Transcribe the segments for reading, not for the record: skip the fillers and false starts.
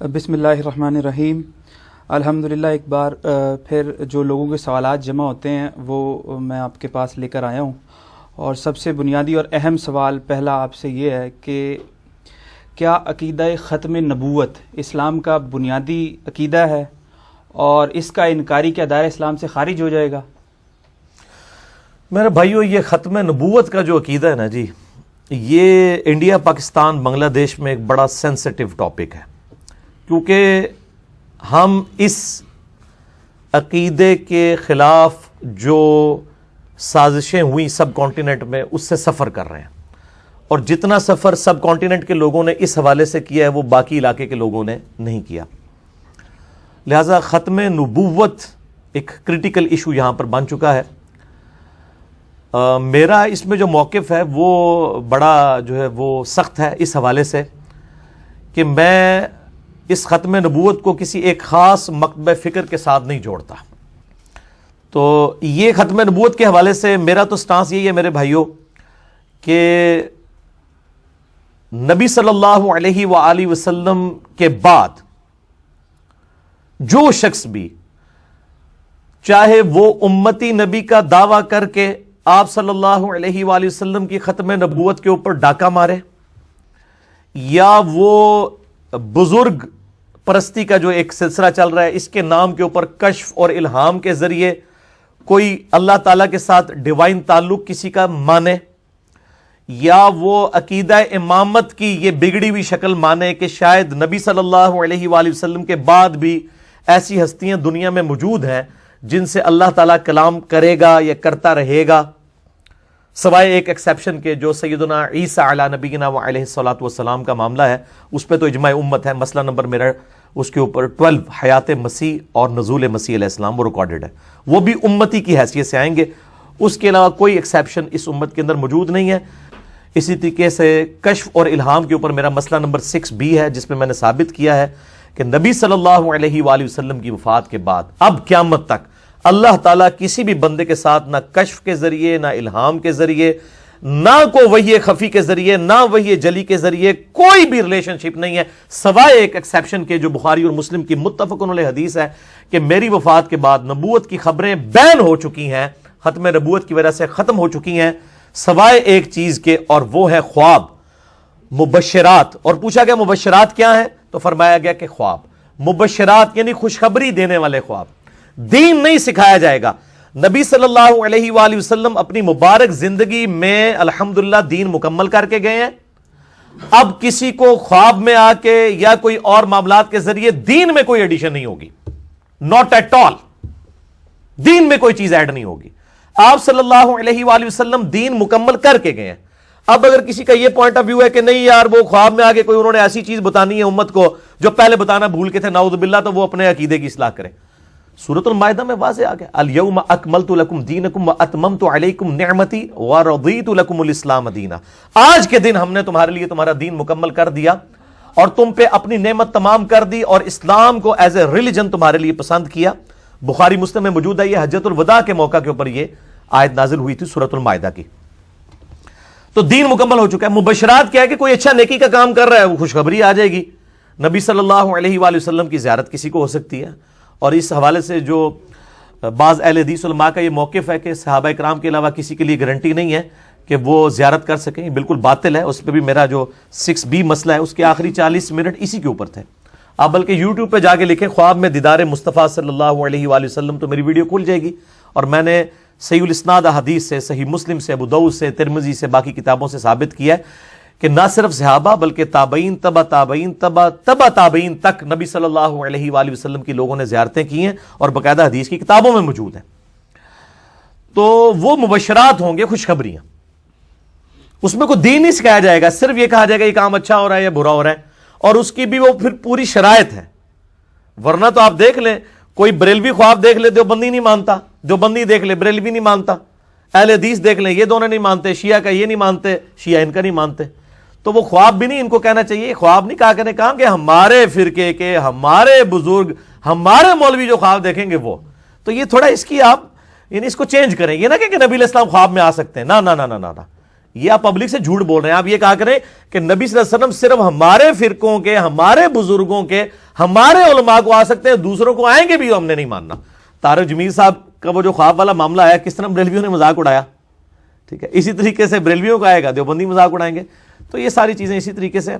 بسم اللہ الرحمن الرحیم۔ الحمدللہ ایک بار پھر جو لوگوں کے سوالات جمع ہوتے ہیں وہ میں آپ کے پاس لے کر آیا ہوں، اور سب سے بنیادی اور اہم سوال پہلا آپ سے یہ ہے کہ کیا عقیدہ ختم نبوت اسلام کا بنیادی عقیدہ ہے، اور اس کا انکاری کیا دائرہ اسلام سے خارج ہو جائے گا؟ میرے بھائیو، یہ ختم نبوت کا جو عقیدہ ہے نا جی، یہ انڈیا، پاکستان، بنگلہ دیش میں ایک بڑا سینسٹیو ٹاپک ہے، کیونکہ ہم اس عقیدے کے خلاف جو سازشیں ہوئی سب کانٹیننٹ میں اس سے سفر کر رہے ہیں، اور جتنا سفر سب کانٹیننٹ کے لوگوں نے اس حوالے سے کیا ہے وہ باقی علاقے کے لوگوں نے نہیں کیا۔ لہذا ختم نبوت ایک کریٹیکل ایشو یہاں پر بن چکا ہے۔ میرا اس میں جو موقف ہے وہ بڑا جو ہے وہ سخت ہے اس حوالے سے کہ میں اس ختم نبوت کو کسی ایک خاص مکتبہ فکر کے ساتھ نہیں جوڑتا۔ تو یہ ختم نبوت کے حوالے سے میرا تو سٹانس یہی ہے میرے بھائیوں کہ نبی صلی اللہ علیہ وآلہ وسلم کے بعد جو شخص بھی چاہے وہ امتی نبی کا دعویٰ کر کے آپ صلی اللہ علیہ وآلہ وسلم کی ختم نبوت کے اوپر ڈاکہ مارے، یا وہ بزرگ پرستی کا جو ایک سلسلہ چل رہا ہے اس کے نام کے اوپر کشف اور الہام کے ذریعے کوئی اللہ تعالیٰ کے ساتھ ڈیوائن تعلق کسی کا مانے، یا وہ عقیدہ امامت کی یہ بگڑی ہوئی شکل مانے کہ شاید نبی صلی اللہ علیہ وآلہ وسلم کے بعد بھی ایسی ہستیاں دنیا میں موجود ہیں جن سے اللہ تعالیٰ کلام کرے گا یا کرتا رہے گا، سوائے ایک ایکسیپشن کے جو سیدنا عیسیٰ علی نبینا وعلیہ الصلوۃ والسلام کا معاملہ ہے، اس پہ تو اجماع امت ہے۔ مسئلہ نمبر میرا اس کے اوپر 12 حیات مسیح اور نزول مسیح علیہ السلام وہ ریکارڈڈ ہے، وہ بھی امتی کی حیثیت سے آئیں گے، اس کے علاوہ کوئی ایکسیپشن اس امت کے اندر موجود نہیں ہے۔ اسی طریقے سے کشف اور الہام کے اوپر میرا مسئلہ نمبر 6b ہے، جس میں میں نے ثابت کیا ہے کہ نبی صلی اللہ علیہ وآلہ وسلم کی وفات کے بعد اب قیامت تک اللہ تعالیٰ کسی بھی بندے کے ساتھ نہ کشف کے ذریعے، نہ الہام کے ذریعے، نہ کو وحی خفی کے ذریعے، نہ وحی جلی کے ذریعے کوئی بھی ریلیشن شپ نہیں ہے، سوائے ایک ایکسیپشن کے جو بخاری اور مسلم کی متفق علیہ حدیث ہے کہ میری وفات کے بعد نبوت کی خبریں بین ہو چکی ہیں، ختم نبوت کی وجہ سے ختم ہو چکی ہیں، سوائے ایک چیز کے، اور وہ ہے خواب، مبشرات۔ اور پوچھا گیا مبشرات کیا ہیں، تو فرمایا گیا کہ خواب، مبشرات یعنی خوشخبری دینے والے خواب۔ دین نہیں سکھایا جائے گا۔ نبی صلی اللہ علیہ وآلہ وسلم اپنی مبارک زندگی میں الحمدللہ دین مکمل کر کے گئے ہیں، اب کسی کو خواب میں آ کے یا کوئی اور معاملات کے ذریعے دین میں کوئی ایڈیشن نہیں ہوگی، ناٹ ایٹ آل، دین میں کوئی چیز ایڈ نہیں ہوگی۔ آپ صلی اللہ علیہ وآلہ وسلم دین مکمل کر کے گئے ہیں۔ اب اگر کسی کا یہ پوائنٹ آف ویو ہے کہ نہیں یار وہ خواب میں آگے کوئی انہوں نے ایسی چیز بتانی ہے امت کو جو پہلے بتانا بھول کے تھے، نعوذ باللہ، تو وہ اپنے عقیدے کی اصلاح کرے۔ سورۃ المائدہ میں واضح آ گیا، الیوم اکملت لکم دینکم واتممت علیکم نعمتی ورضیت لکم الاسلام دینا۔ آج کے دن ہم نے تمہارے لیے تمہارا دین مکمل کر دیا اور تم پہ اپنی نعمت تمام کر دی، اور اسلام کو ایز اے ریلیجن تمہارے لیے پسند کیا۔ بخاری مسلم میں موجود ہے، یہ حجۃ الوداع کے موقع کے اوپر یہ آیت نازل ہوئی تھی سورۃ المائدہ کی۔ تو دین مکمل ہو چکا ہے۔ مبشرات کیا ہے کہ کوئی اچھا نیکی کا کام کر رہا ہے، وہ خوشخبری آ جائے گی۔ نبی صلی اللہ علیہ وآلہ وسلم کی زیارت کسی کو ہو سکتی ہے، اور اس حوالے سے جو بعض اہل حدیث علماء کا یہ موقف ہے کہ صحابہ کرام کے علاوہ کسی کے لیے گارنٹی نہیں ہے کہ وہ زیارت کر سکیں، بالکل باطل ہے۔ اس پہ بھی میرا جو 6b مسئلہ ہے اس کے آخری 40 منٹ اسی کے اوپر تھے۔ آپ بلکہ یوٹیوب پہ جا کے لکھیں خواب میں دیدار مصطفیٰ صلی اللہ علیہ وآلہ وسلم، تو میری ویڈیو کھل جائے گی، اور میں نے صحیح الاسناد حدیث سے، صحیح مسلم سے، ابو داؤد سے، ترمذی سے، باقی کتابوں سے ثابت کیا ہے کہ نہ صرف صحابہ بلکہ تابعین، تبع تابعین، تبع تابعین تک نبی صلی اللہ علیہ وآلہ وسلم کی لوگوں نے زیارتیں کی ہیں، اور باقاعدہ حدیث کی کتابوں میں موجود ہیں۔ تو وہ مبشرات ہوں گے، خوشخبریاں، اس میں کوئی دین نہیں سکھایا جائے گا، صرف یہ کہا جائے گا یہ کام اچھا ہو رہا ہے یا برا ہو رہا ہے، اور اس کی بھی وہ پھر پوری شرائط ہے۔ ورنہ تو آپ دیکھ لیں، کوئی بریلوی خواب دیکھ لے دیوبندی نہیں مانتا، دیوبندی دیکھ لے بریلوی نہیں مانتا، اہل حدیث دیکھ لیں یہ دونوں نہیں مانتے، شیعہ کا یہ نہیں مانتے، شیعہ ان کا نہیں مانتے۔ تو وہ خواب بھی نہیں ان کو کہنا چاہیے، خواب نہیں کہا کرنے، کہا کہ ہمارے فرقے کے، ہمارے بزرگ، ہمارے مولوی جو خواب دیکھیں گے وہ۔ تو یہ تھوڑا اس کی آپ یعنی اس کو چینج کریں، یہ نہ کہ نبی علیہ السلام خواب میں آ سکتے ہیں، نہ نہ نہ نہ نہ، یہ آپ پبلک سے جھوٹ بول رہے ہیں. آپ یہ کہا کریں کہ نبی صلی اللہ علیہ وسلم صرف ہمارے فرقوں کے, ہمارے بزرگوں کے, ہمارے علماء کو آ سکتے ہیں, دوسروں کو آئیں گے بھی ہم نے نہیں ماننا. طارق جمیل صاحب کا وہ جو خواب والا معاملہ آیا, کس طرح بریلویوں نے مذاق اڑایا, ٹھیک ہے, اسی طریقے سے بریلویوں کا آئے گا, دیوبندی مذاق اڑائیں گے. تو یہ ساری چیزیں اسی طریقے سے.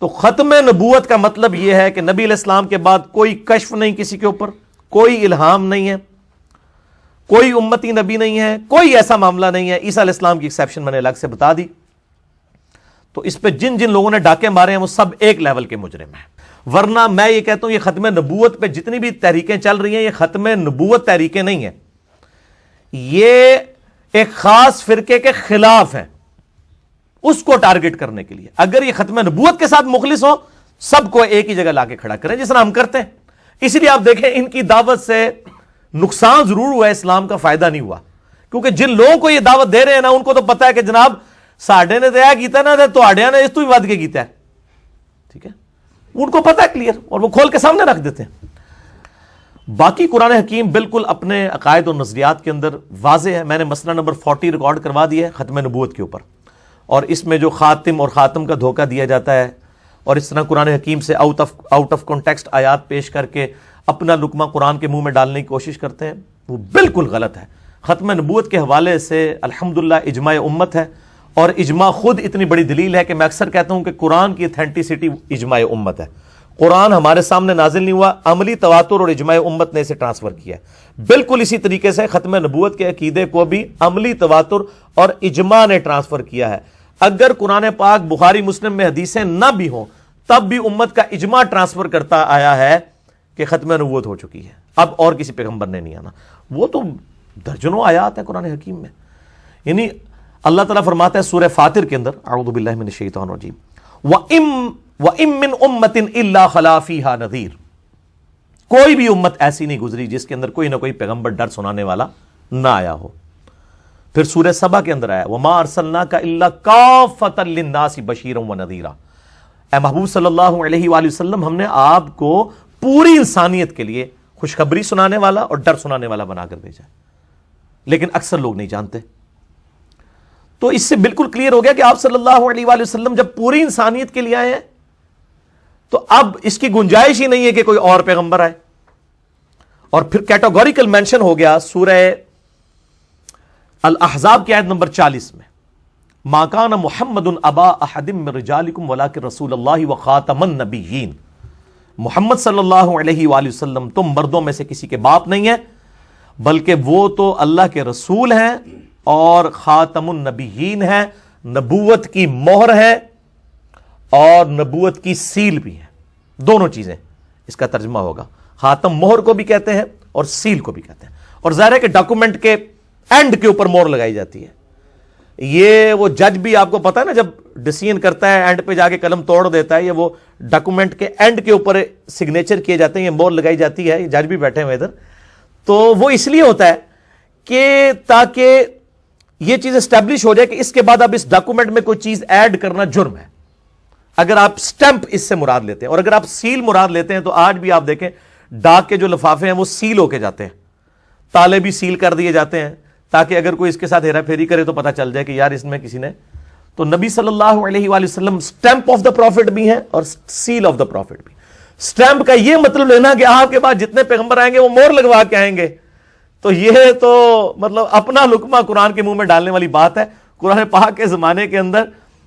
تو ختم نبوت کا مطلب یہ ہے کہ نبی علیہ السلام کے بعد کوئی کشف نہیں کسی کے اوپر, کوئی الہام نہیں ہے, کوئی امتی نبی نہیں ہے, کوئی ایسا معاملہ نہیں ہے. عیسیٰ علیہ السلام کی ایکسیپشن میں نے الگ سے بتا دی. تو اس پہ جن جن لوگوں نے ڈاکے مارے ہیں وہ سب ایک لیول کے مجرم ہیں. ورنہ میں یہ کہتا ہوں یہ ختم نبوت پہ جتنی بھی تحریکیں چل رہی ہیں یہ ختم نبوت تحریکیں نہیں ہیں, یہ ایک خاص فرقے کے خلاف ہیں, اس کو ٹارگٹ کرنے کے لیے. اگر یہ ختم نبوت کے ساتھ مخلص ہو, سب کو ایک ہی جگہ لا کے کھڑا کریں جس طرح ہم کرتے ہیں. اسی لیے آپ دیکھیں ان کی دعوت سے نقصان ضرور ہوا ہے, اسلام کا فائدہ نہیں ہوا. کیونکہ جن لوگوں کو یہ دعوت دے رہے ہیں نا, ان کو تو پتا ہے کہ جناب ساڈے نے دیا کیتا نا, تو آڈیا نے اس تو ہی ود کے کیتا ہے, ٹھیک ہے, ان کو پتا ہے کلیئر, اور وہ کھول کے سامنے رکھ دیتے ہیں. باقی قرآن حکیم بالکل اپنے عقائد اور نظریات کے اندر واضح ہے. میں نے مسئلہ نمبر 40 ریکارڈ کروا دیا ہے ختم نبوت کے اوپر, اور اس میں جو خاتم اور خاتم کا دھوکہ دیا جاتا ہے, اور اس طرح قرآن حکیم سے آؤٹ آف کانٹیکسٹ آیات پیش کر کے اپنا لقمہ قرآن کے منہ میں ڈالنے کی کوشش کرتے ہیں, وہ بالکل غلط ہے. ختم نبوت کے حوالے سے الحمدللہ اجماع امت ہے, اور اجماع خود اتنی بڑی دلیل ہے کہ میں اکثر کہتا ہوں کہ قرآن کی اتھینٹسٹی اجماع امت ہے. قرآن ہمارے سامنے نازل نہیں ہوا, عملی تواتر اور اجماع امت نے اسے ٹرانسفر کیا ہے. بالکل اسی طریقے سے ختم نبوت کے عقیدے کو بھی عملی تواتر اور اجماع نے ٹرانسفر کیا ہے. اگر قرآن پاک بخاری مسلم میں حدیثیں نہ بھی ہوں, تب بھی امت کا اجماع ٹرانسفر کرتا آیا ہے کہ ختم نبوت ہو چکی ہے, اب اور کسی پیغمبر نے نہیں آنا. وہ تو درجنوں آیات ہیں قرآن حکیم میں. یعنی اللہ تعالیٰ فرماتا ہے سورہ فاطر کے اندر, اعوذ باللہ من الشیطان الرجیم, وَإِن مِّنْ أُمَّةٍ إِلَّا خَلَا فِيهَا نَذِيرٌ, کوئی بھی امت ایسی نہیں گزری جس کے اندر کوئی نہ کوئی پیغمبر ڈر سنانے والا نہ آیا ہو. پھر سورہ سبا کے اندر آیا وَمَا أَرْسَلْنَاكَ إِلَّا كَافَّةً لِلنَّاسِ بَشِيرًا وَنَذِيرًا, اے محبوب صلی اللہ علیہ وآلہ وسلم ہم نے آپ کو پوری انسانیت کے لیے خوشخبری سنانے والا اور ڈر سنانے والا بنا کر بھیجا. لیکن اکثر لوگ نہیں جانتے. تو اس سے بالکل کلیئر ہو گیا کہ آپ صلی اللہ علیہ وآلہ وسلم جب پوری انسانیت کے لیے آئے ہیں تو اب اس کی گنجائش ہی نہیں ہے کہ کوئی اور پیغمبر آئے. اور پھر کیٹاگوریکل مینشن ہو گیا سورہ الاحزاب کی آیت نمبر 40 میں, ما کان محمد ابا احد من رجالکم ولکن رسول اللہ وخاتم النبیین, محمد صلی اللہ علیہ وآلہ وسلم تم مردوں میں سے کسی کے باپ نہیں ہیں, بلکہ وہ تو اللہ کے رسول ہیں اور خاتم النبیین ہیں, نبوت کی مہر ہے اور نبوت کی سیل بھی ہے. دونوں چیزیں اس کا ترجمہ ہوگا. خاتم مہر کو بھی کہتے ہیں اور سیل کو بھی کہتے ہیں. اور ظاہر ہے کہ ڈاکومنٹ کے اینڈ کے اوپر مہر لگائی جاتی ہے. یہ وہ جج بھی آپ کو پتا ہے نا, جب ڈیسیژن کرتا ہے اینڈ پہ جا کے قلم توڑ دیتا ہے, یہ وہ ڈاکومنٹ کے اینڈ کے اوپر سگنیچر کیے جاتے ہیں, یہ مہر لگائی جاتی ہے. جج بھی بیٹھے ہوئے ادھر. تو وہ اس لیے ہوتا ہے کہ تاکہ یہ چیز اسٹیبلش ہو جائے کہ اس کے بعد اب اس ڈاکومنٹ میں کوئی چیز ایڈ کرنا جرم ہے, اگر آپ سٹیمپ اس سے مراد لیتے ہیں. اور اگر آپ سیل مراد لیتے ہیں تو آج بھی آپ دیکھیں ڈاک کے جو لفافے ہیں وہ سیل ہو کے جاتے ہیں, تالے بھی سیل کر دیے جاتے ہیں تاکہ اگر کوئی اس کے ساتھ ہیرا پھیری کرے تو پتہ چل جائے کہ یار اس میں کسی نے. تو نبی صلی اللہ علیہ وآلہ وسلم سٹیمپ آف دا پروفٹ بھی ہیں اور سیل آف دا پروفٹ بھی. سٹیمپ کا یہ مطلب لینا کہ آپ کے بعد جتنے پیغمبر آئیں گے وہ مہر لگوا کے آئیں گے, تو یہ تو مطلب اپنا لقمہ قرآن کے منہ میں ڈالنے والی بات ہے. قرآن پاک کے زمانے کے اندر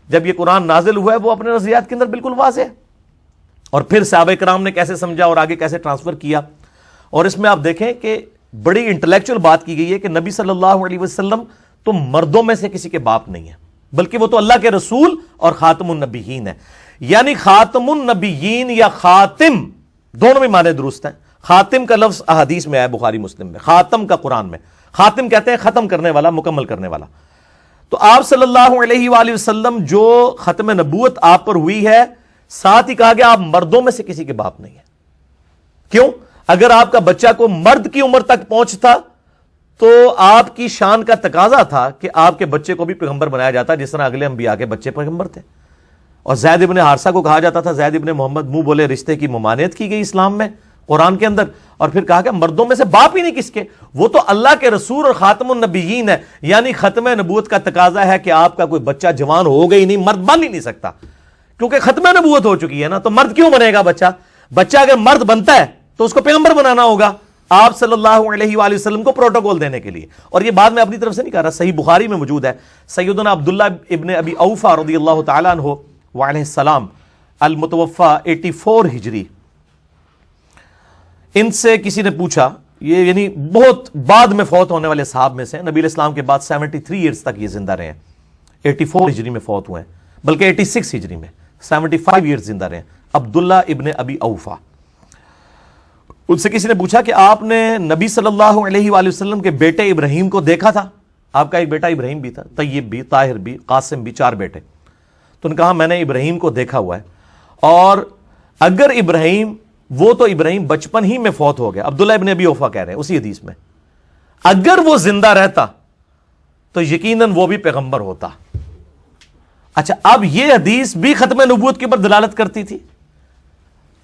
جب یہ قرآن نازل ہوا ہے وہ اپنے نظریات کے اندر بالکل واضح ہے. اور پھر صحابہ کرام نے کیسے سمجھا اور آگے کیسے ٹرانسفر کیا. اور اس میں آپ دیکھیں کہ بڑی انٹلیکچوئل بات کی گئی ہے کہ نبی صلی اللہ علیہ وسلم تو مردوں میں سے کسی کے باپ نہیں ہے, بلکہ وہ تو اللہ کے رسول اور خاتم النبیین ہے. یعنی خاتم النبیین یا خاتم دونوں میں معنی درست ہیں. خاتم کا لفظ احادیث میں آیا بخاری مسلم میں, خاتم کا قرآن میں. خاتم کہتے ہیں ختم کرنے والا, مکمل کرنے والا. تو آپ صلی اللہ علیہ وآلہ وسلم جو ختم نبوت آپ پر ہوئی ہے, ساتھ ہی کہا گیا آپ مردوں میں سے کسی کے باپ نہیں ہیں. کیوں؟ اگر آپ کا بچہ کو مرد کی عمر تک پہنچتا تو آپ کی شان کا تقاضا تھا کہ آپ کے بچے کو بھی پیغمبر بنایا جاتا, جس طرح اگلے انبیاء کے بچے پیغمبر تھے. اور زید ابن حارثہ کو کہا جاتا تھا زید ابن محمد, منہ بولے رشتے کی ممانعت کی گئی اسلام میں. قرآن کے اندر. اور پھر کہا کہ مردوں میں سے باپ ہی نہیں کس کے, وہ تو اللہ کے رسول اور خاتم النبیین ہے. یعنی ختم نبوت کا تقاضا ہے کہ آپ کا کوئی بچہ جوان ہوگا ہی نہیں, مرد بن ہی نہیں سکتا, کیونکہ ختم نبوت ہو چکی ہے نا. تو مرد کیوں بنے گا بچہ؟ بچہ اگر مرد بنتا ہے تو اس کو پیغمبر بنانا ہوگا آپ صلی اللہ علیہ وآلہ وسلم کو پروٹوکول دینے کے لیے. اور یہ بات میں اپنی طرف سے نہیں کہہ رہا, صحیح بخاری میں موجود ہے. سیدنا عبداللہ ابن ابی اوفا رضی اللہ تعالیٰ عنہ وعلیہ السلام المتوفى 84 ہجری, ان سے کسی نے پوچھا, یہ یعنی بہت بعد میں فوت ہونے والے صحاب میں سے, نبی علیہ السلام کے بعد 73 ایئرز تک یہ زندہ رہے ہیں, 84 ہجری میں فوت ہوئے ہیں, بلکہ 86 ہجری میں 75 ایئرز زندہ رہے ہیں. عبداللہ ابن ابی اوفا, ان سے کسی نے پوچھا کہ آپ نے نبی صلی اللہ علیہ وآلہ وسلم کے بیٹے ابراہیم کو دیکھا تھا؟ آپ کا ایک بیٹا ابراہیم بھی تھا, طیب بھی, طاہر بھی, قاسم بھی, 4 بیٹے. تو انہوں نے کہا میں نے ابراہیم کو دیکھا ہوا ہے, اور اگر ابراہیم, وہ تو ابراہیم بچپن ہی میں فوت ہو گیا. عبداللہ ابن ابی اوفا کہہ رہے ہیں اسی حدیث میں, اگر وہ زندہ رہتا تو یقیناً وہ بھی پیغمبر ہوتا. اچھا, اب یہ حدیث بھی ختم نبوت کے اوپر دلالت کرتی تھی,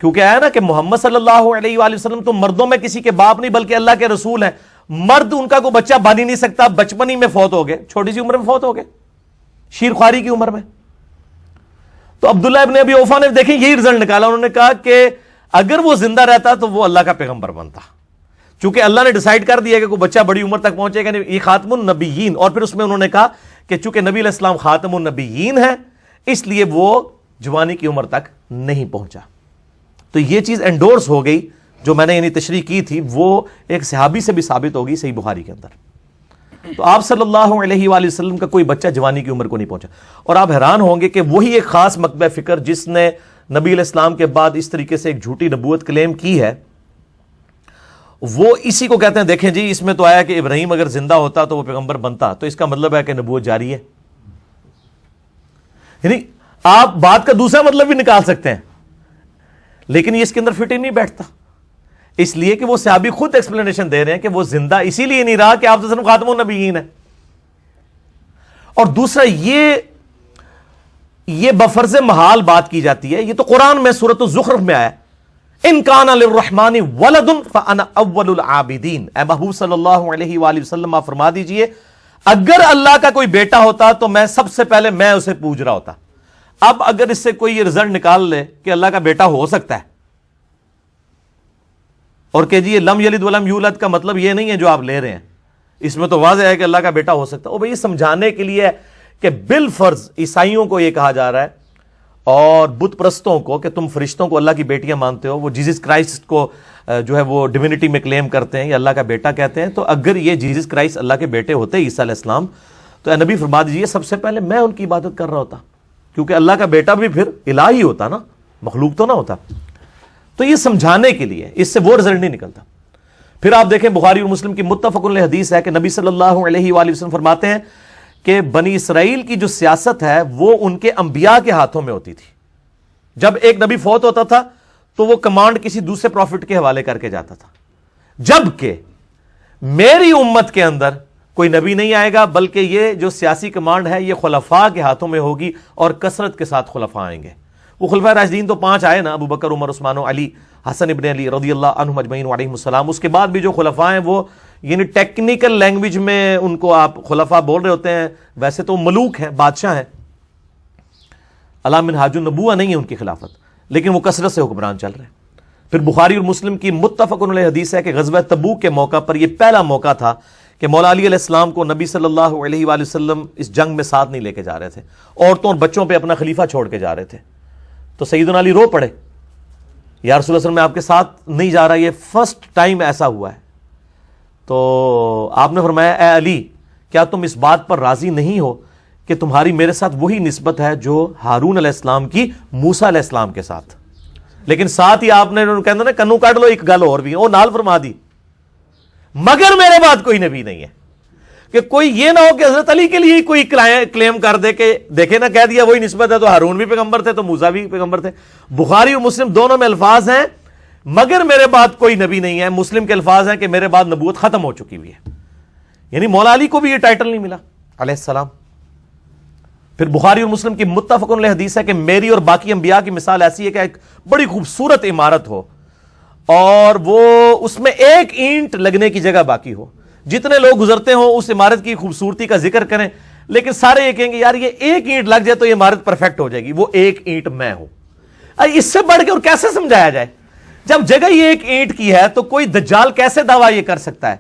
کیونکہ آیا نا کہ محمد صلی اللہ علیہ وآلہ وسلم تو مردوں میں کسی کے باپ نہیں بلکہ اللہ کے رسول ہیں. مرد ان کا کوئی بچہ بن ہی نہیں سکتا, بچپن ہی میں فوت ہو گئے, چھوٹی سی عمر میں فوت ہو گئے, شیرخواری کی عمر میں. تو عبداللہ ابن ابی اوفا نے دیکھیں یہی رزلٹ نکالا, انہوں نے کہا کہ اگر وہ زندہ رہتا تو وہ اللہ کا پیغمبر بنتا. چونکہ اللہ نے ڈیسائیڈ کر دیا کہ کوئی بچہ بڑی عمر تک پہنچے گا, یہ خاتم النبیین. اور پھر اس میں انہوں نے کہا کہ چونکہ نبی علیہ السلام خاتم النبیین ہے اس لیے وہ جوانی کی عمر تک نہیں پہنچا. تو یہ چیز انڈورس ہو گئی جو میں نے یعنی تشریح کی تھی, وہ ایک صحابی سے بھی ثابت ہوگی صحیح بخاری کے اندر. تو آپ صلی اللہ علیہ وآلہ وسلم کا کوئی بچہ جوانی کی عمر کو نہیں پہنچا. اور آپ حیران ہوں گے کہ وہی ایک خاص مکتبہ فکر جس نے نبی علیہ السلام کے بعد اس طریقے سے ایک جھوٹی نبوت کلیم کی ہے, وہ اسی کو کہتے ہیں دیکھیں جی اس میں تو آیا کہ ابراہیم اگر زندہ ہوتا تو وہ پیغمبر بنتا, تو اس کا مطلب ہے کہ نبوت جاری ہے. یعنی آپ بات کا دوسرا مطلب بھی نکال سکتے ہیں, لیکن یہ اس کے اندر فٹ ہی نہیں بیٹھتا, اس لیے کہ وہ صحابی خود ایکسپلینیشن دے رہے ہیں کہ وہ زندہ اسی لیے نہیں رہا کہ آپ صرف خاتم النبیین ہے. اور دوسرا یہ بفرض محال بات کی جاتی ہے, یہ تو قرآن میں سورۃ الزخرف میں آیا, ان کان للرحمن ولد فانا اول العابدین. اے محبوب صلی اللہ علیہ وآلہ وسلم آپ فرما دیجئے اگر اللہ کا کوئی بیٹا ہوتا تو میں سب سے پہلے میں اسے پوج رہا ہوتا. اب اگر اس سے کوئی یہ رزلٹ نکال لے کہ اللہ کا بیٹا ہو سکتا ہے, اور کہ جی یہ لم یلد ولم یولد کا مطلب یہ نہیں ہے جو آپ لے رہے ہیں, اس میں تو واضح ہے کہ اللہ کا بیٹا ہو سکتا ہے. وہ بھئی یہ سمجھانے کے لیے کہ بالفرض عیسائیوں کو یہ کہا جا رہا ہے اور بت پرستوں کو کہ تم فرشتوں کو اللہ کی بیٹیاں مانتے ہو, وہ جیزس کرائسٹ کو جو ہے وہ ڈیوینٹی میں کلیم کرتے ہیں یا اللہ کا بیٹا کہتے ہیں. تو اگر یہ جیزس کرائسٹ اللہ کے بیٹے ہوتے عیسیٰ علیہ السلام, تو اے نبی فرما دیجیے سب سے پہلے میں ان کی عبادت کر رہا ہوتا, کیونکہ اللہ کا بیٹا بھی پھر الہ ہی ہوتا نا, مخلوق تو نہ ہوتا. تو یہ سمجھانے کے لیے, اس سے وہ رزلٹ نہیں نکلتا. پھر آپ دیکھیں بخاری اور مسلم کی متفق علیہ حدیث ہے کہ نبی صلی اللہ علیہ وآلہ وسلم فرماتے ہیں کہ بنی اسرائیل کی جو سیاست ہے وہ ان کے انبیاء کے ہاتھوں میں ہوتی تھی. جب ایک نبی فوت ہوتا تھا تو وہ کمانڈ کسی دوسرے پروفٹ کے حوالے کر کے جاتا تھا, جبکہ میری امت کے اندر کوئی نبی نہیں آئے گا بلکہ یہ جو سیاسی کمانڈ ہے یہ خلفاء کے ہاتھوں میں ہوگی, اور کثرت کے ساتھ خلفاء آئیں گے. وہ خلفاء راشدین تو 5 آئے نا, ابو بکر, عمر, عثمان و علی, حسن ابن علی رضی اللہ عنہم اجمعین علیہم السلام. اس کے بعد بھی جو خلفاء ہیں وہ یعنی ٹیکنیکل لینگویج میں ان کو آپ خلفاء بول رہے ہوتے ہیں, ویسے تو ملوک ہیں, بادشاہ ہیں, علی منہاج النبوہ نہیں ہے ان کی خلافت, لیکن وہ کثرت سے حکمران چل رہے ہیں. پھر بخاری اور مسلم کی متفق علیہ حدیث ہے کہ غزوہ تبوک کے موقع پر یہ پہلا موقع تھا کہ مولا علی علیہ السلام کو نبی صلی اللہ علیہ وآلہ وسلم اس جنگ میں ساتھ نہیں لے کے جا رہے تھے, عورتوں اور بچوں پہ اپنا خلیفہ چھوڑ کے جا رہے تھے. تو سیدنا علی رو پڑے, یا رسول اللہ صلی اللہ علیہ وسلم میں آپ کے ساتھ نہیں جا رہا, یہ فرسٹ ٹائم ایسا ہوا ہے. تو آپ نے فرمایا اے علی کیا تم اس بات پر راضی نہیں ہو کہ تمہاری میرے ساتھ وہی نسبت ہے جو ہارون علیہ السلام کی موسیٰ علیہ السلام کے ساتھ. لیکن ساتھ ہی آپ نے کہنا نا کنو کاٹ لو ایک گل اور بھی, وہ نال فرما دی, مگر میرے بعد کوئی نبی نہیں ہے. کہ کوئی یہ نہ ہو کہ حضرت علی کے لیے کوئی کلیم کر دے کہ دیکھیں نا کہہ دیا وہی نسبت ہے, تو ہارون بھی پیغمبر تھے تو موسیٰ بھی پیغمبر تھے. بخاری اور مسلم دونوں میں الفاظ ہیں مگر میرے بعد کوئی نبی نہیں ہے. مسلم کے الفاظ ہیں کہ میرے بعد نبوت ختم ہو چکی ہوئی ہے. یعنی مولا علی کو بھی یہ ٹائٹل نہیں ملا علیہ السلام. پھر بخاری اور مسلم کی متفق علیہ حدیث ہے کہ میری اور باقی انبیاء کی مثال ایسی ہے کہ ایک بڑی خوبصورت عمارت ہو اور وہ اس میں ایک اینٹ لگنے کی جگہ باقی ہو. جتنے لوگ گزرتے ہوں اس عمارت کی خوبصورتی کا ذکر کریں, لیکن سارے یہ کہیں گے یار یہ ایک اینٹ لگ جائے تو یہ عمارت پرفیکٹ ہو جائے گی, وہ ایک اینٹ میں ہوں. اس سے بڑھ کے اور کیسے سمجھایا جائے؟ جب جگہ یہ ایک اینٹ کی ہے تو کوئی دجال کیسے دعویٰ یہ کر سکتا ہے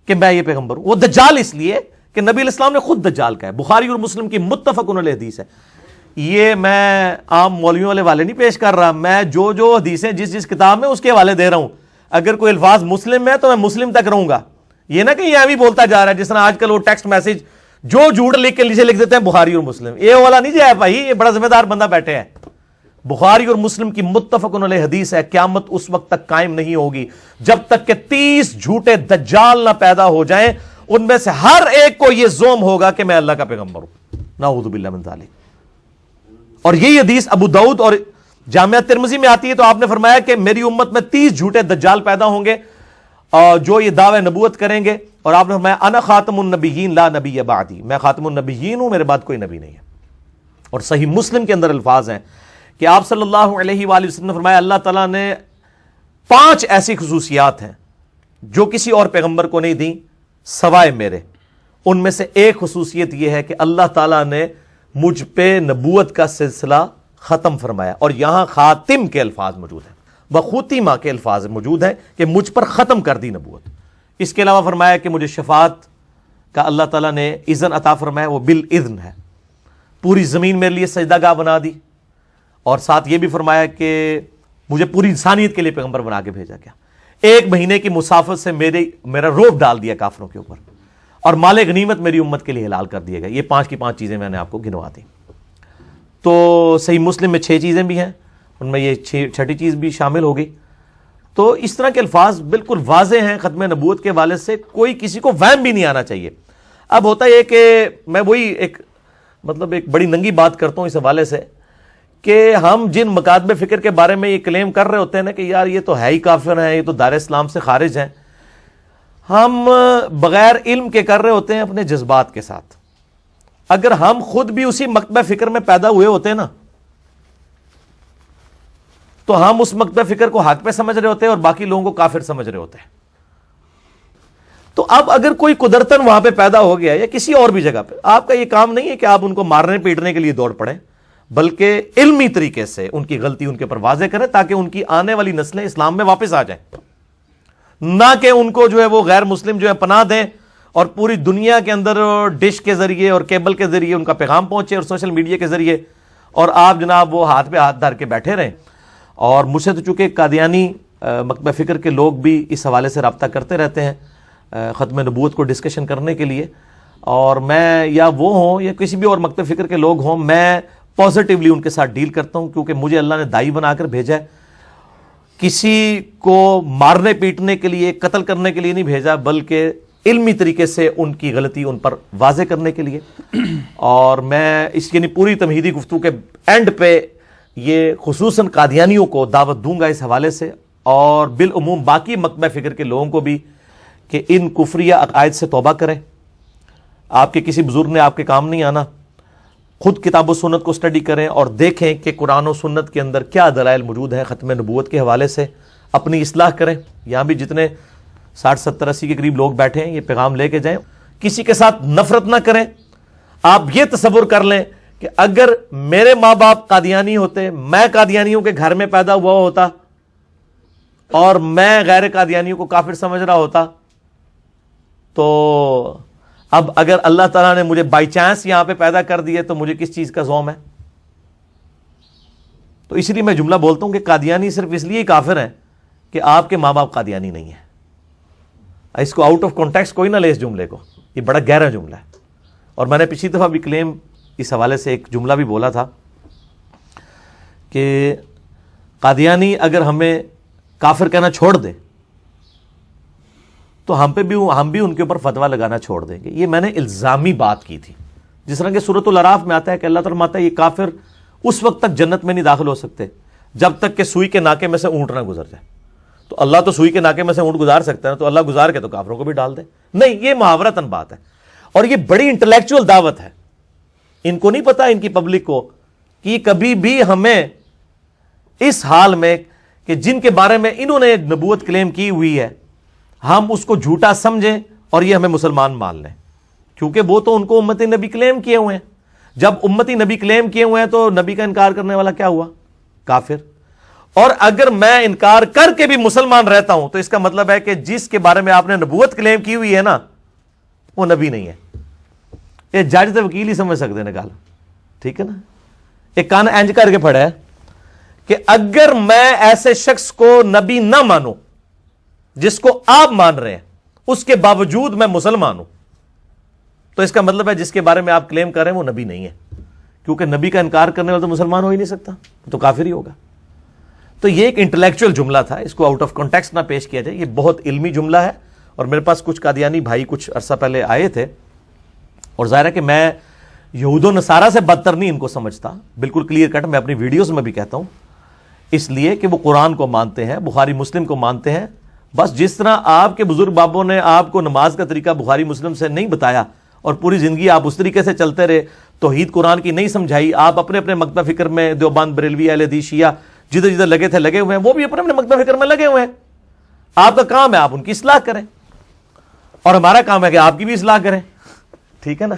کہ میں یہ پیغمبر ہوں؟ وہ دجال اس لیے کہ نبی علیہ السلام نے خود دجال کہا ہے. بخاری اور مسلم کی متفق علیہ حدیث ہے. یہ میں عام مولویوں والے نہیں پیش کر رہا, میں جو حدیثیں جس کتاب میں اس کے حوالے دے رہا ہوں. اگر کوئی الفاظ مسلم میں تو میں مسلم تک رہوں گا, یہ نہ کہ یہ بھی بولتا جا رہا ہے جس طرح آج کل وہ ٹیکسٹ میسج جو جھوٹ لکھ کے نیچے لکھ دیتے ہیں بخاری اور مسلم. یہ والا نہیں جائے بھائی, یہ بڑا ذمہ دار بندہ بیٹھے ہیں. بخاری اور مسلم کی متفق علیہ حدیث ہے, قیامت اس وقت تک قائم نہیں ہوگی جب تک کہ 30 جھوٹے دجال نہ پیدا ہو جائیں, ان میں سے ہر ایک کو یہ زوم ہوگا کہ میں اللہ کا پیغمبر ہوں. نعوذ باللہ من ذالک. اور یہ حدیث ابو داؤد اور جامعہ ترمذی میں آتی ہے, تو آپ نے فرمایا کہ میری امت میں 30 جھوٹے دجال پیدا ہوں گے جو یہ دعوی نبوت کریں گے, اور آپ نے فرمایا انا خاتم النبیین لا نبی بعدی, میں خاتم النبیین ہوں, میرے بعد کوئی نبی نہیں ہے. اور صحیح مسلم کے اندر الفاظ ہیں کہ آپ صلی اللہ علیہ وآلہ وسلم نے فرمایا اللہ تعالیٰ نے 5 ایسی خصوصیات ہیں جو کسی اور پیغمبر کو نہیں دیں سوائے میرے. ان میں سے ایک خصوصیت یہ ہے کہ اللہ تعالیٰ نے مجھ پہ نبوت کا سلسلہ ختم فرمایا, اور یہاں خاتم کے الفاظ موجود ہیں, بخوتیمہ کے الفاظ موجود ہیں کہ مجھ پر ختم کر دی نبوت. اس کے علاوہ فرمایا کہ مجھے شفاعت کا اللہ تعالیٰ نے اذن عطا فرمایا, وہ بالاذن ہے. پوری زمین میرے لیے سجدہ گاہ بنا دی, اور ساتھ یہ بھی فرمایا کہ مجھے پوری انسانیت کے لیے پیغمبر بنا کے بھیجا گیا. 1 مہینے کی مسافت سے میرا روب ڈال دیا کافروں کے اوپر, اور مال غنیمت میری امت کے لیے حلال کر دیا گیا. یہ 5 کی 5 چیزیں میں نے آپ کو گنوا دی. تو صحیح مسلم میں 6 چیزیں بھی ہیں, ان میں یہ 6ٹھی چیز بھی شامل ہو گئی. تو اس طرح کے الفاظ بالکل واضح ہیں ختم نبوت کے حوالے سے, کوئی کسی کو وہم بھی نہیں آنا چاہیے. اب ہوتا یہ کہ میں وہی ایک بڑی ننگی بات کرتا ہوں اس حوالے سے کہ ہم جن مکاتب فکر کے بارے میں یہ کلیم کر رہے ہوتے ہیں نا کہ یار یہ تو ہے ہی کافر ہیں, یہ تو دار اسلام سے خارج ہیں, ہم بغیر علم کے کر رہے ہوتے ہیں اپنے جذبات کے ساتھ. اگر ہم خود بھی اسی مکتبہ فکر میں پیدا ہوئے ہوتے ہیں نا تو ہم اس مکتبہ فکر کو حق پہ سمجھ رہے ہوتے ہیں اور باقی لوگوں کو کافر سمجھ رہے ہوتے ہیں. تو اب اگر کوئی قدرتاً وہاں پہ پیدا ہو گیا یا کسی اور بھی جگہ پہ, آپ کا یہ کام نہیں ہے کہ آپ ان کو مارنے پیٹنے کے لیے دوڑ پڑیں, بلکہ علمی طریقے سے ان کی غلطی ان کے پر واضح کریں تاکہ ان کی آنے والی نسلیں اسلام میں واپس آ جائیں, نہ کہ ان کو جو ہے وہ غیر مسلم جو ہے پناہ دیں اور پوری دنیا کے اندر ڈش کے ذریعے اور کیبل کے ذریعے ان کا پیغام پہنچے اور سوشل میڈیا کے ذریعے, اور آپ جناب وہ ہاتھ پہ ہاتھ دھر کے بیٹھے رہیں. اور مجھ سے تو چونکہ قادیانی مکتبہ فکر کے لوگ بھی اس حوالے سے رابطہ کرتے رہتے ہیں ختم نبوت کو ڈسکشن کرنے کے لیے, اور میں یا وہ ہوں یا کسی بھی اور مکتبہ فکر کے لوگ ہوں, میں پازیٹیولی ان کے ساتھ ڈیل کرتا ہوں, کیونکہ مجھے اللہ نے دائی بنا کر بھیجا ہے. کسی کو مارنے پیٹنے کے لیے قتل کرنے کے لیے نہیں بھیجا, بلکہ علمی طریقے سے ان کی غلطی ان پر واضح کرنے کے لیے. اور میں اس یعنی پوری تمہیدی گفتگو کے اینڈ پہ یہ خصوصاً قادیانیوں کو دعوت دوں گا اس حوالے سے, اور بالعموم باقی مکتبہ فکر کے لوگوں کو بھی, کہ ان کفریہ عقائد سے توبہ کریں. آپ کے کسی بزرگ نے آپ کے کام نہیں آنا, خود کتاب و سنت کو سٹڈی کریں اور دیکھیں کہ قرآن و سنت کے اندر کیا دلائل موجود ہیں ختم نبوت کے حوالے سے. اپنی اصلاح کریں. یہاں بھی جتنے 60 70 80 کے قریب لوگ بیٹھے ہیں, یہ پیغام لے کے جائیں. کسی کے ساتھ نفرت نہ کریں. آپ یہ تصور کر لیں کہ اگر میرے ماں باپ قادیانی ہوتے, میں قادیانیوں کے گھر میں پیدا ہوا ہوتا اور میں غیر قادیانیوں کو کافر سمجھ رہا ہوتا, تو اب اگر اللہ تعالیٰ نے مجھے بائی چانس یہاں پہ پیدا کر دیے تو مجھے کس چیز کا زوم ہے؟ تو اس لیے میں جملہ بولتا ہوں کہ قادیانی صرف اس لیے کافر ہیں کہ آپ کے ماں باپ قادیانی نہیں ہیں. اس کو آؤٹ آف کانٹیکسٹ کوئی نہ لے اس جملے کو, یہ بڑا گہرا جملہ ہے. اور میں نے پچھلی دفعہ بھی کلیم اس حوالے سے ایک جملہ بھی بولا تھا کہ قادیانی اگر ہمیں کافر کہنا چھوڑ دے تو ہم بھی ان کے اوپر فتویٰ لگانا چھوڑ دیں گے. یہ میں نے الزامی بات کی تھی, جس طرح کہ سورۃ الاعراف میں آتا ہے کہ اللہ تعالیٰ فرماتا ہے یہ کافر اس وقت تک جنت میں نہیں داخل ہو سکتے جب تک کہ سوئی کے ناکے میں سے اونٹ نہ گزر جائے. تو اللہ تو سوئی کے ناکے میں سے اونٹ گزار سکتا ہے, تو اللہ گزار کے تو کافروں کو بھی ڈال دے. نہیں, یہ محاورتاً بات ہے, اور یہ بڑی انٹلیکچوئل دعوت ہے. ان کو نہیں پتا, ان کی پبلک کو, کہ کبھی بھی ہمیں اس حال میں کہ جن کے بارے میں انہوں نے نبوت کلیم کی ہوئی ہے ہم اس کو جھوٹا سمجھیں اور یہ ہمیں مسلمان مان لیں، کیونکہ وہ تو ان کو امتی نبی کلیم کیے ہوئے ہیں۔ جب امتی نبی کلیم کیے ہوئے ہیں تو نبی کا انکار کرنے والا کیا ہوا؟ کافر۔ اور اگر میں انکار کر کے بھی مسلمان رہتا ہوں تو اس کا مطلب ہے کہ جس کے بارے میں آپ نے نبوت کلیم کی ہوئی ہے نا وہ نبی نہیں ہے۔ یہ جج تے وکیل ہی سمجھ سکتے ہیں گل، ٹھیک ہے نا؟ ایک کان اینج کر کے پڑھا ہے کہ اگر میں ایسے شخص کو نبی نہ مانوں جس کو آپ مان رہے ہیں اس کے باوجود میں مسلمان ہوں تو اس کا مطلب ہے جس کے بارے میں آپ کلیم کر رہے ہیں وہ نبی نہیں ہے، کیونکہ نبی کا انکار کرنے والا تو مسلمان ہو ہی نہیں سکتا، تو کافر ہی ہوگا۔ تو یہ ایک انٹلیکچوئل جملہ تھا، اس کو آؤٹ آف کانٹیکسٹ نہ پیش کیا جائے، یہ بہت علمی جملہ ہے۔ اور میرے پاس کچھ قادیانی بھائی کچھ عرصہ پہلے آئے تھے، اور ظاہر ہے کہ میں یہود و نصارہ سے بدتر نہیں ان کو سمجھتا، بالکل کلیئر کٹ، میں اپنی ویڈیوز میں بھی کہتا ہوں، اس لیے کہ وہ قرآن کو مانتے ہیں، بخاری مسلم کو مانتے ہیں۔ بس جس طرح آپ کے بزرگ بابوں نے آپ کو نماز کا طریقہ بخاری مسلم سے نہیں بتایا اور پوری زندگی آپ اس طریقے سے چلتے رہے، توحید قرآن کی نہیں سمجھائی، آپ اپنے اپنے مکتبہ فکر میں دیوبند، بریلوی، اہل حدیث، شیعہ جدھر جدھر لگے تھے لگے ہوئے ہیں، وہ بھی اپنے اپنے مکتبہ فکر میں لگے ہوئے ہیں۔ آپ کا کام ہے آپ ان کی اصلاح کریں، اور ہمارا کام ہے کہ آپ کی بھی اصلاح کریں، ٹھیک ہے نا؟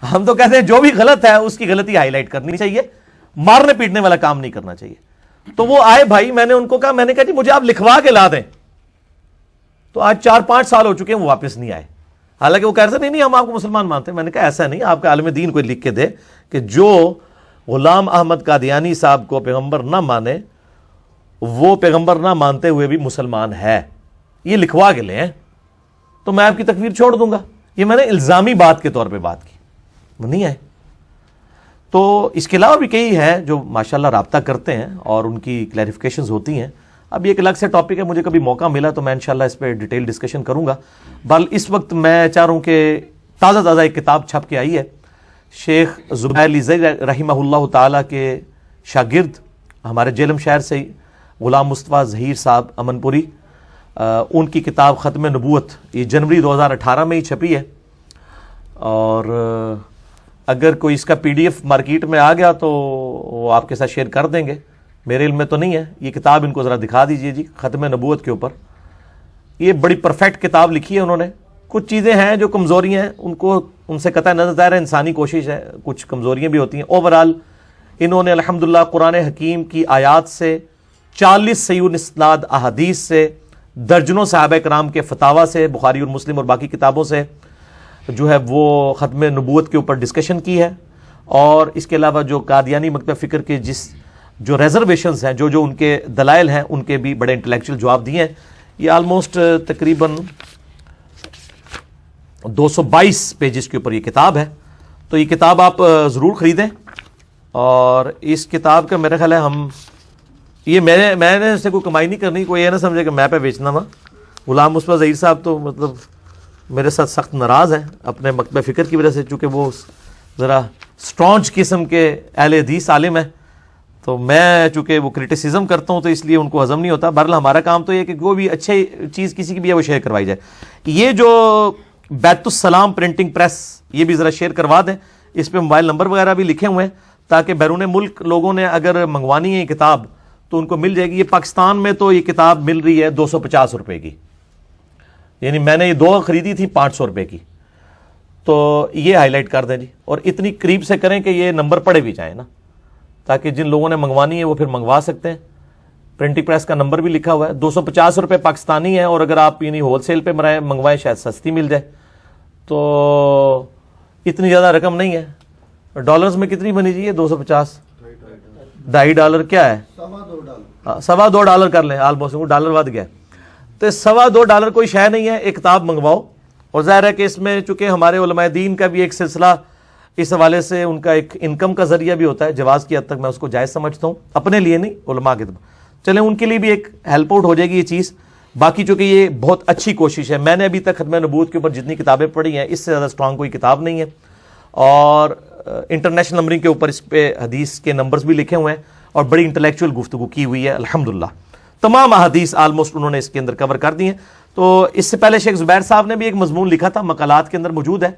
ہم تو کہتے ہیں جو بھی غلط ہے اس کی غلطی ہائی لائٹ کرنی چاہیے، مارنے پیٹنے والا کام نہیں کرنا چاہیے۔ تو وہ آئے بھائی، میں نے ان کو کہا، میں نے کہا جی مجھے آپ لکھوا کے لا دیں، تو آج 4-5 سال ہو چکے ہیں وہ واپس نہیں آئے، حالانکہ وہ کہہ رہے تھے نہیں ہم آپ کو مسلمان مانتے ہیں۔ میں نے کہا ایسا نہیں، آپ کا عالم دین کوئی لکھ کے دے کہ جو غلام احمد قادیانی صاحب کو پیغمبر نہ مانے وہ پیغمبر نہ مانتے ہوئے بھی مسلمان ہے، یہ لکھوا کے لیں تو میں آپ کی تکفیر چھوڑ دوں گا۔ یہ میں نے الزامی بات کے طور پہ بات کی، وہ نہیں آئے۔ تو اس کے علاوہ بھی کئی ہیں جو ماشاءاللہ رابطہ کرتے ہیں اور ان کی کلیریفیکیشنز ہوتی ہیں۔ اب یہ ایک الگ سے ٹاپک ہے، مجھے کبھی موقع ملا تو میں انشاءاللہ اس پہ ڈیٹیل ڈسکشن کروں گا۔ بل اس وقت میں چاہ رہا ہوں کہ تازہ ایک کتاب چھپ کے آئی ہے، شیخ زبیر علی زئی رحمہ اللہ تعالیٰ کے شاگرد ہمارے جیلم شہر سے غلام مصطفیٰ ظہیر صاحب امن پوری، ان کی کتاب ختم نبوت، یہ جنوری 2018 میں ہی چھپی ہے، اور اگر کوئی اس کا PDF مارکیٹ میں آ گیا تو وہ آپ کے ساتھ شیئر کر دیں گے، میرے علم میں تو نہیں ہے۔ یہ کتاب ان کو ذرا دکھا دیجئے جی، ختم نبوت کے اوپر۔ یہ بڑی پرفیکٹ کتاب لکھی ہے انہوں نے، کچھ چیزیں ہیں جو کمزوریاں ہیں ان کو ان سے قطع نظر ظاہر ہے، انسانی کوشش ہے، کچھ کمزوریاں بھی ہوتی ہیں۔ اوورال انہوں نے الحمدللہ قرآن حکیم کی آیات سے، 40 صحیح الاسناد احادیث سے، درجنوں صحابہ کرام کے فتاوی سے، بخاری اور مسلم اور باقی کتابوں سے جو ہے وہ ختم نبوت کے اوپر ڈسکشن کی ہے۔ اور اس کے علاوہ جو قادیانی مکتبہ فکر کے جو ریزرویشنز ہیں، جو ان کے دلائل ہیں، ان کے بھی بڑے انٹلیکچوئل جواب دیے ہیں۔ یہ آلموسٹ تقریباً 222 پیجز کے اوپر یہ کتاب ہے، تو یہ کتاب آپ ضرور خریدیں۔ اور اس کتاب کا میرا خیال ہے یہ میں نے اس سے کوئی کمائی نہیں کرنی، کوئی یہ نہ سمجھے کہ میں پہ بیچنا وا۔ غلام مصطفیٰ ظہیر صاحب تو مطلب میرے ساتھ سخت ناراض ہیں اپنے مکتبہ فکر کی وجہ سے، چونکہ وہ ذرا اسٹرانچ قسم کے اہل حدیث عالم ہیں، تو میں چونکہ وہ کرٹیسزم کرتا ہوں تو اس لیے ان کو ہضم نہیں ہوتا۔ بہرحال ہمارا کام تو یہ کہ کوئی بھی اچھی چیز کسی کی بھی ہے وہ شیئر کروائی جائے۔ یہ جو بیت السلام پرنٹنگ پریس، یہ بھی ذرا شیئر کروا دیں، اس پہ موبائل نمبر وغیرہ بھی لکھے ہوئے ہیں تاکہ بیرون ملک لوگوں نے اگر منگوانی ہے یہ کتاب تو ان کو مل جائے گی۔ یہ پاکستان میں تو یہ کتاب مل رہی ہے 250 روپے کی، یعنی میں نے یہ 2 خریدی تھی 500 روپے کی، تو یہ ہائی لائٹ کر دیں جی، اور اتنی قریب سے کریں کہ یہ نمبر پڑے بھی جائیں نا، تاکہ جن لوگوں نے منگوانی ہے وہ پھر منگوا سکتے ہیں۔ پرنٹنگ پریس کا نمبر بھی لکھا ہوا ہے، 250 روپے پاکستانی ہے، اور اگر آپ یعنی ہول سیل پہ منگوائیں شاید سستی مل جائے، تو اتنی زیادہ رقم نہیں ہے۔ ڈالرز میں کتنی بنی جی؟ 250 $2.5 کیا ہے؟ $2.25 کر لیں، آلموسٹ ڈالر ود گیا، تو $2.25 کوئی شے نہیں ہے، ایک کتاب منگواؤ۔ اور ظاہر ہے کہ اس میں چونکہ ہمارے علماء دین کا بھی ایک سلسلہ اس حوالے سے ان کا ایک انکم کا ذریعہ بھی ہوتا ہے، جواز کی حد تک میں اس کو جائز سمجھتا ہوں، اپنے لیے نہیں، علماء کے چلیں ان کے لیے بھی ایک ہیلپ آؤٹ ہو جائے گی یہ چیز۔ باقی چونکہ یہ بہت اچھی کوشش ہے، میں نے ابھی تک ختم نبوت کے اوپر جتنی کتابیں پڑھی ہیں اس سے زیادہ اسٹرانگ کوئی کتاب نہیں ہے، اور انٹرنیشنل نمبرنگ کے اوپر اس پہ حدیث کے نمبرز بھی لکھے ہوئے ہیں، اور بڑی انٹلیکچوئل گفتگو کی ہوئی ہے الحمدللہ۔ تمام احادیث آلموسٹ انہوں نے اس کے اندر کور کر دی ہیں۔ تو اس سے پہلے شیخ زبیر صاحب نے بھی ایک مضمون لکھا تھا، مقالات کے اندر موجود ہے،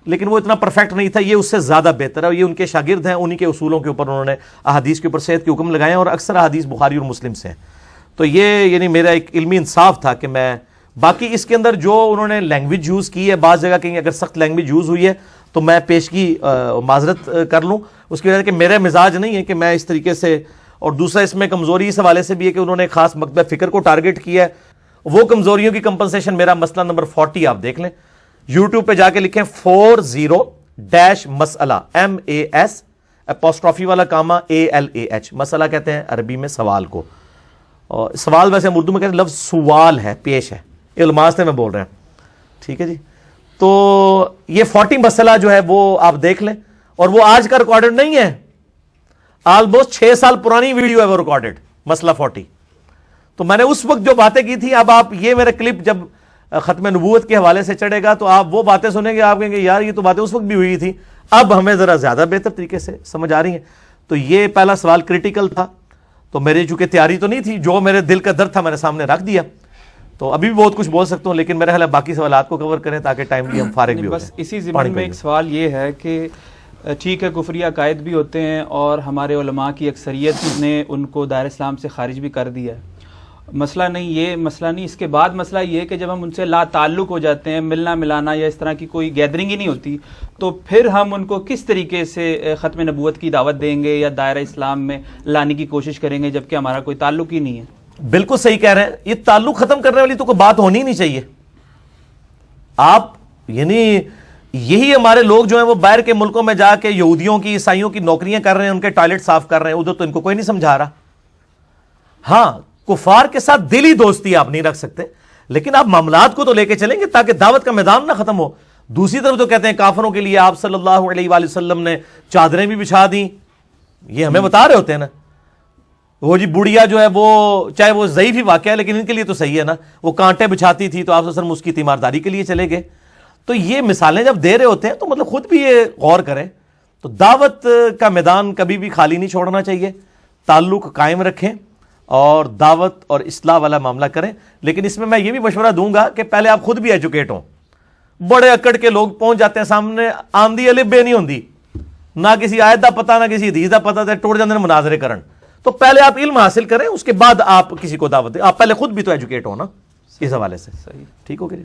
لیکن وہ اتنا پرفیکٹ نہیں تھا، یہ اس سے زیادہ بہتر ہے۔ یہ ان کے شاگرد ہیں، انہی کے اصولوں کے اوپر انہوں نے احادیث کے اوپر صحت کے حکم لگائے ہیں، اور اکثر احادیث بخاری اور مسلم سے ہیں۔ تو یہ یعنی میرا ایک علمی انصاف تھا کہ میں باقی اس کے اندر جو انہوں نے لینگویج یوز کی ہے، بعض جگہ کہیں اگر سخت لینگویج یوز ہوئی ہے تو میں پیشگی معذرت کر لوں، اس کی وجہ سے کہ میرا مزاج نہیں ہے کہ میں اس طریقے سے، اور دوسرا اس میں کمزوری اس حوالے سے بھی ہے کہ انہوں نے خاص مکتبہ فکر کو ٹارگٹ کیا ہے، وہ کمزوریوں کی کمپنسیشن میرا مسئلہ نمبر 40 آپ دیکھ لیں، یوٹیوب پہ جا کے لکھیں 40 مسئلہ MAS اپوسٹرافی والا کاما ALAH، مسئلہ کہتے ہیں عربی میں سوال کو، اور سوال ویسے ہم اردو میں کہتے ہیں لفظ سوال ہے، پیش ہے، علماء سے میں بول رہے ہیں، ٹھیک ہے جی۔ تو یہ 40 مسئلہ جو ہے وہ آپ دیکھ لیں، اور وہ آج کا ریکارڈڈ نہیں ہے، آلموسٹ 6 سال پرانی ویڈیو ہے وہ ریکارڈڈ، مسئلہ 40۔ تو میں نے اس وقت جو باتیں کی تھی، اب آپ یہ میرا کلپ جب ختم نبوت کے حوالے سے چڑھے گا تو آپ وہ باتیں سنیں گے، آپ کہیں گے یار یہ تو باتیں اس وقت بھی ہوئی تھی، اب ہمیں ذرا زیادہ بہتر طریقے سے سمجھ آ رہی ہیں۔ تو یہ پہلا سوال کریٹیکل تھا، تو میری چونکہ تیاری تو نہیں تھی، جو میرے دل کا درد تھا میں نے سامنے رکھ دیا، تو ابھی بھی بہت کچھ بول سکتا ہوں، لیکن میرا خیال ہے باقی سوالات کو کور کریں تاکہ ٹائملی ہم فارغ بھی ہو جائیں۔ بس اسی ضمن میں ایک سوال یہ ہے کہ ٹھیک ہے کفری عقائد بھی ہوتے ہیں اور ہمارے علماء کی اکثریت نے ان کو دائرہ اسلام سے خارج بھی کر دیا ہے، مسئلہ نہیں یہ، مسئلہ نہیں، اس کے بعد مسئلہ یہ کہ جب ہم ان سے لا تعلق ہو جاتے ہیں، ملنا ملانا یا اس طرح کی کوئی گیدرنگ ہی نہیں ہوتی، تو پھر ہم ان کو کس طریقے سے ختم نبوت کی دعوت دیں گے یا دائرہ اسلام میں لانے کی کوشش کریں گے جبکہ ہمارا کوئی تعلق ہی نہیں ہے؟ بالکل صحیح کہہ رہے ہیں، یہ تعلق ختم کرنے والی تو کوئی بات ہونی نہیں چاہیے۔ آپ یعنی یہی ہمارے لوگ جو ہیں وہ باہر کے ملکوں میں جا کے یہودیوں کی عیسائیوں کی نوکریاں کر رہے ہیں، ان کے ٹوائلٹ صاف کر رہے ہیں، ادھر تو ان کو کوئی نہیں سمجھا رہا۔ ہاں کفار کے ساتھ دلی دوستی آپ نہیں رکھ سکتے، لیکن آپ معاملات کو تو لے کے چلیں گے تاکہ دعوت کا میدان نہ ختم ہو۔ دوسری طرف تو کہتے ہیں کافروں کے لیے آپ صلی اللہ علیہ وآلہ وسلم نے چادریں بھی بچھا دیں، یہ ہمیں بتا رہے ہوتے ہیں نا، وہ جی بڑھیا جو ہے وہ چاہے وہ ضعیف ہی واقعہ ہے لیکن ان کے لیے تو صحیح ہے نا، وہ کانٹے بچھاتی تھی تو آپ صلی اللہ علیہ وسلم اس کی تیمارداری کے لیے چلے گئے۔ تو یہ مثالیں جب دے رہے ہوتے ہیں تو مطلب خود بھی یہ غور کریں۔ تو دعوت کا میدان کبھی بھی خالی نہیں چھوڑنا چاہیے، تعلق قائم رکھیں اور دعوت اور اصلاح والا معاملہ کریں، لیکن اس میں یہ بھی مشورہ دوں گا کہ پہلے آپ خود بھی ایجوکیٹ ہوں۔ بڑے اکڑ کے لوگ پہنچ جاتے ہیں سامنے، آمدی الف بے نہیں ہوندی، نہ کسی آیت دا پتہ نہ کسی حدیث دا پتہ، تے ٹوٹ جاندے مناظرے کرن۔ تو پہلے آپ علم حاصل کریں، اس کے بعد آپ کسی کو دعوت دیں، آپ پہلے خود بھی تو ایجوکیٹ ہو نا اس حوالے سے، صحیح ٹھیک ہو گیا۔